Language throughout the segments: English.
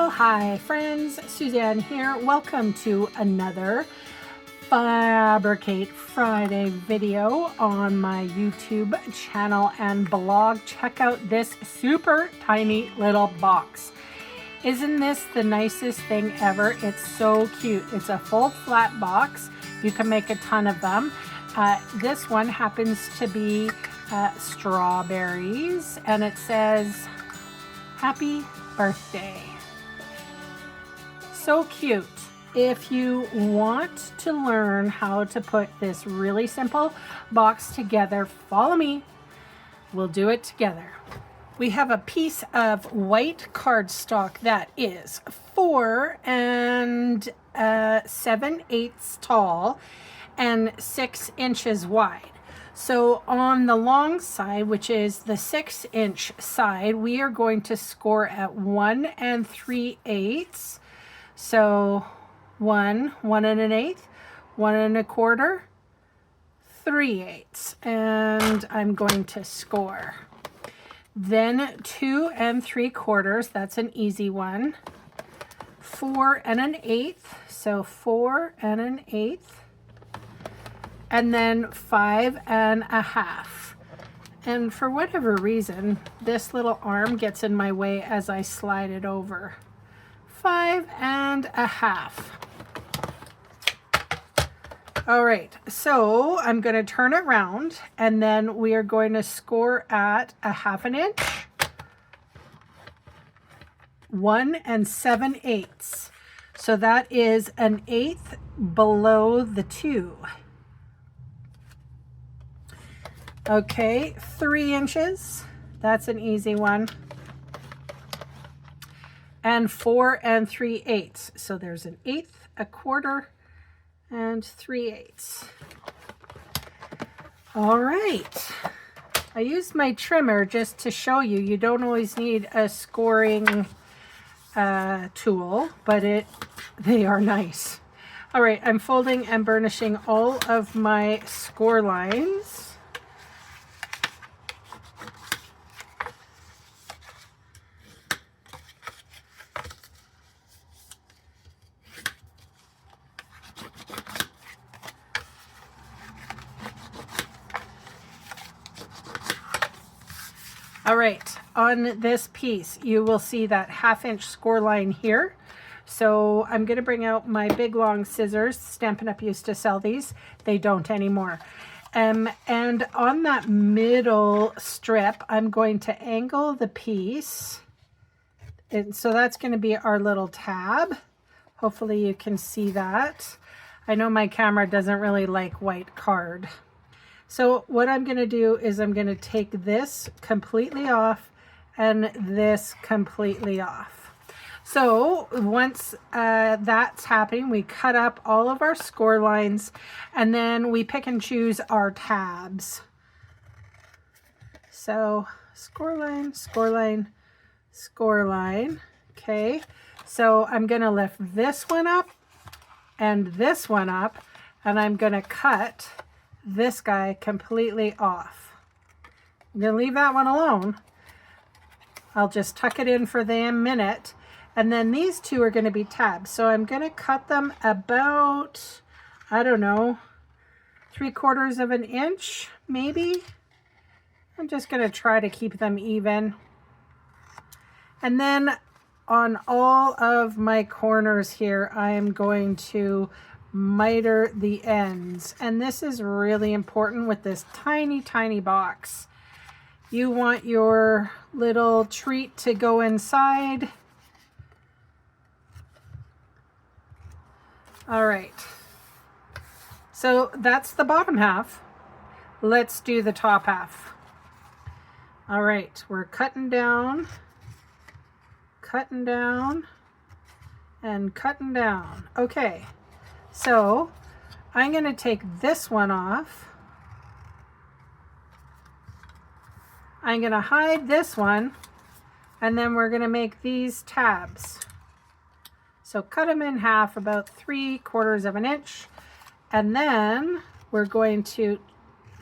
Well, hi friends, Suzanne here. Welcome to another Fabricate Friday video on my YouTube channel and blog. Check out this super tiny little box. Isn't this the nicest thing ever? It's so cute. It's a full flat box. You can make a ton of them. This one happens to be strawberries, and it says, "Happy birthday." So cute. If you want to learn how to put this really simple box together, follow me. We'll do it together. We have a piece of white cardstock that is 4 7/8 tall and 6 inches wide. So on the long side, which is the 6-inch side, we are going to score at 1 3/8. So 1 1/8, 1 1/4, 3/8, and I'm going to score. Then 2 3/4, that's an easy one. 4 1/8, so 4 1/8. And then 5 1/2. And for whatever reason, this little arm gets in my way as I slide it over. 5 1/2. All right, so I'm going to turn it around, and then we are going to score at 1/2 inch, 1 7/8. So that is 1/8 below the 2. Okay, 3 inches, that's an easy one. And 4 3/8. So there's 1/8, 1/4, and 3/8. All right. I used my trimmer just to show you. You don't always need a scoring tool, but they are nice. All right, I'm folding and burnishing all of my score lines. All right, on this piece, you will see that 1/2 inch score line here. So I'm going to bring out my big long scissors. Stampin' Up used to sell these. They don't anymore. And on that middle strip, I'm going to angle the piece. And so that's going to be our little tab. Hopefully you can see that. I know my camera doesn't really like white card. So what I'm going to do is I'm going to take this completely off and this completely off. So once that's happening, we cut up all of our score lines, and then we pick and choose our tabs. So score line, score line, score line. Okay, so I'm going to lift this one up and this one up, and I'm going to cut this guy completely off. I'm going to leave that one alone. I'll just tuck it in for the minute. And then these two are going to be tabs. So I'm going to cut them about, I don't know, 3/4 of an inch, maybe. I'm just going to try to keep them even. And then on all of my corners here, I am going to miter the ends, and this is really important with this tiny box. You want your little treat to go inside. All right, so that's the bottom half. Let's do the top half. All right, we're cutting down and cutting down. Okay, so I'm going to take this one off. I'm going to hide this one, and then we're going to make these tabs. So cut them in half, about 3/4 of an inch, and then we're going to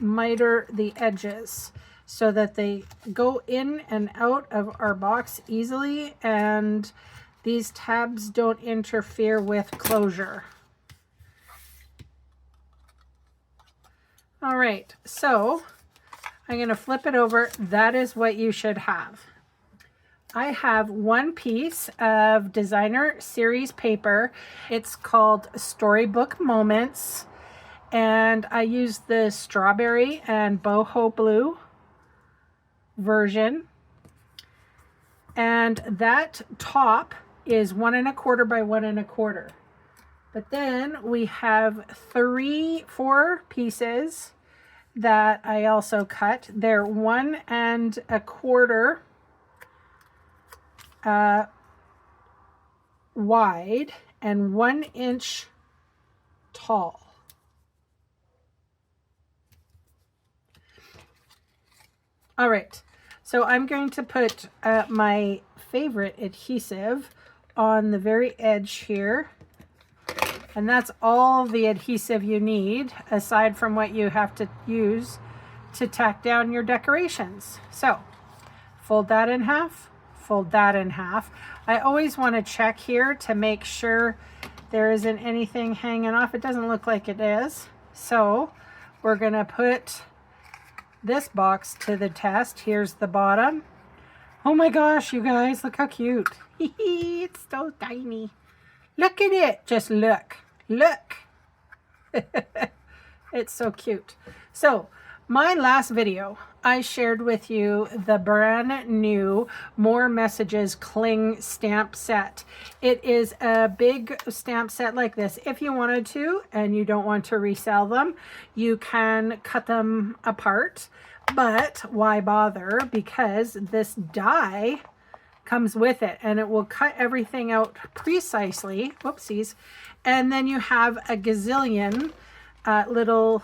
miter the edges so that they go in and out of our box easily, and these tabs don't interfere with closure. All right, so I'm going to flip it over. That is what you should have. I have one piece of designer series paper. It's called Storybook Moments, and I used the strawberry and boho blue version. And that top is 1 1/4 by 1 1/4. But then we have 4 pieces that I also cut. They're 1 1/4 wide and 1 inch tall. All right, so I'm going to put my favorite adhesive on the very edge here. And that's all the adhesive you need, aside from what you have to use to tack down your decorations. So fold that in half, fold that in half. I always want to check here to make sure there isn't anything hanging off. It doesn't look like it is. So we're going to put this box to the test. Here's the bottom. Oh my gosh, you guys, look how cute. It's so tiny. Look at it. Just look. Look. It's so cute. So my last video, I shared with you the brand new More Messages Cling stamp set. It is a big stamp set like this. If you wanted to and you don't want to resell them, you can cut them apart. But why bother? Because this die comes with it and it will cut everything out precisely. Whoopsies. And then you have a gazillion little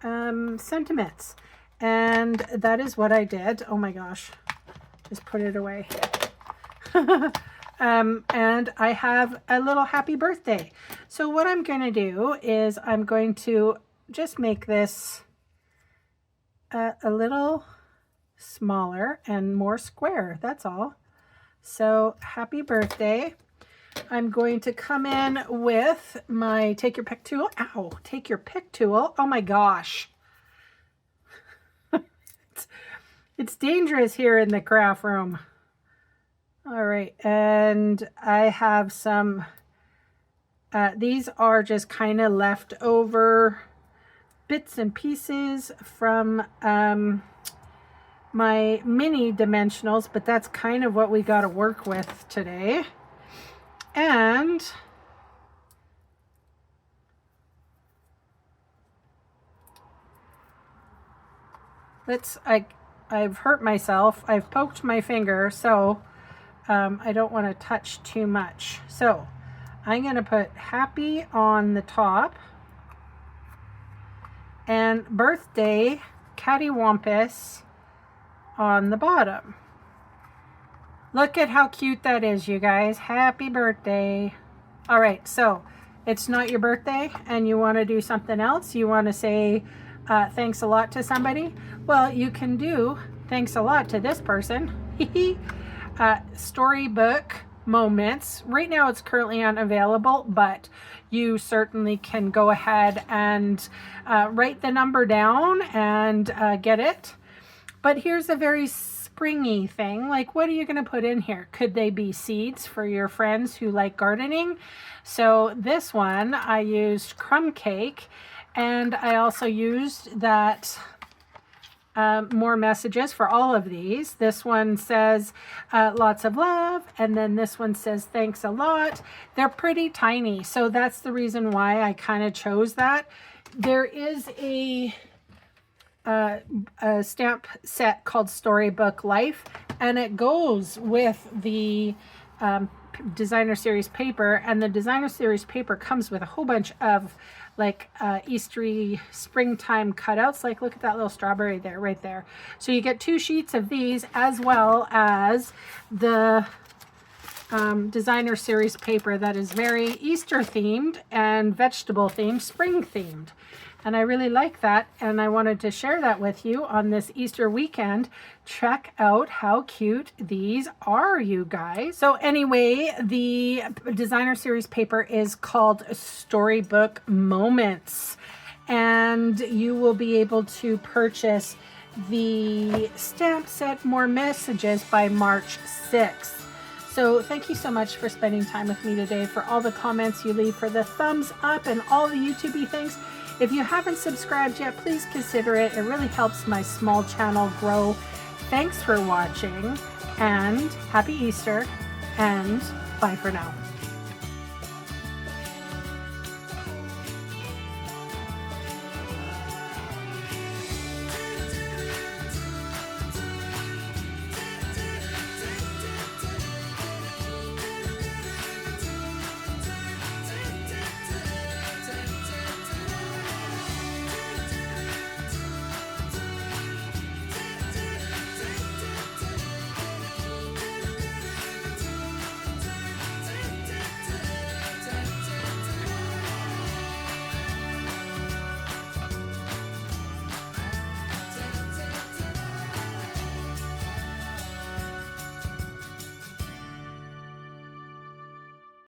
sentiments. And that is what I did. Oh my gosh. Just put it away. And I have a little happy birthday. So what I'm going to do is I'm going to just make this a little smaller and more square. That's all. So happy birthday. I'm going to come in with my take your pick tool. Ow, take your pick tool. Oh my gosh. It's dangerous here in the craft room. All right, and I have some, these are just kind of leftover bits and pieces from my mini dimensionals, but that's kind of what we got to work with today. And I've hurt myself. I've poked my finger, so I don't want to touch too much. So I'm going to put happy on the top and birthday cattywampus on the bottom. Look at how cute that is, you guys. Happy birthday. All right, so it's not your birthday and you want to do something else. You want to say thanks a lot to somebody. Well, you can do thanks a lot to this person. Storybook Moments. Right now it's currently unavailable, but you certainly can go ahead and write the number down and get it. But here's a very springy thing. Like, what are you going to put in here? Could they be seeds for your friends who like gardening? So this one, I used crumb cake, and I also used that More Messages for all of these. This one says lots of love, and then this one says thanks a lot. They're pretty tiny, so that's the reason why I kind of chose that. There is a stamp set called Storybook Life, and it goes with the designer series paper, and the designer series paper comes with a whole bunch of like Eastery springtime cutouts. Like, look at that little strawberry there, right there. So you get 2 sheets of these, as well as the designer series paper that is very Easter themed and vegetable themed, spring themed. And I really like that, and I wanted to share that with you on this Easter weekend. Check out how cute these are, you guys. So anyway, the designer series paper is called Storybook Moments, and you will be able to purchase the stamp set More Messages by March 6th. So thank you so much for spending time with me today, for all the comments you leave, for the thumbs up and all the YouTube-y things. If you haven't subscribed yet, please consider it. It really helps my small channel grow. Thanks for watching, and happy Easter, and bye for now.